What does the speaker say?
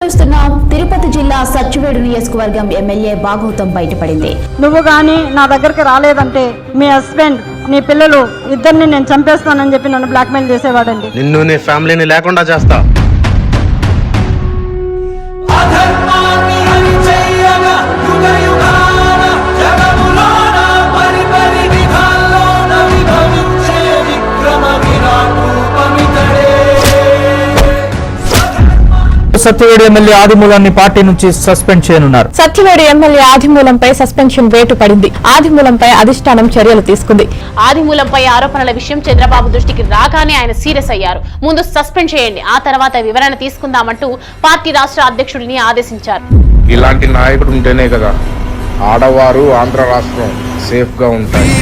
చూస్తున్న తిరుపతి జిల్లా సచ్చివేడు నియోజకవర్గం ఎమ్మెల్యే భాగవతం బయటపడింది. నువ్వు గాని నా దగ్గరికి రాలేదంటే మీ హస్బెండ్ నీ పిల్లలు ఇద్దరిని నేను చంపేస్తానని చెప్పి నన్ను బ్లాక్మెయిల్ చేసేవాడండి. నిన్ను నీ ఫ్యామిలీని లేకుండా చేస్తా. సత్యవేడు ఎమ్మెల్యే ఆదిమూలాన్ని పార్టీ నుంచి సస్పెండ్ చేయనున్నారు. సత్యవేడు ఎమ్మెల్యే ఆదిమూలంపై సస్పెన్షన్ వేటు పడింది. ఆదిమూలంపై అధిష్టానం చర్యలు తీసుకుంది. ఆదిమూలంపై ఆరోపణల విషయం చంద్రబాబు దృష్టికి రాగానే ఆయన సీరియస్ అయ్యారు. ముందు సస్పెండ్ చేయండి, ఆ తర్వాత వివరణ తీసుకుందామంటూ పార్టీ రాష్ట్ర అధ్యక్షుడిని ఆదేశించారు. ఇలాంటి నాయకుడు ఉంటేనే కదా ఆడవారు ఆంధ్ర రాష్ట్రం సేఫ్ గా ఉంటాయి.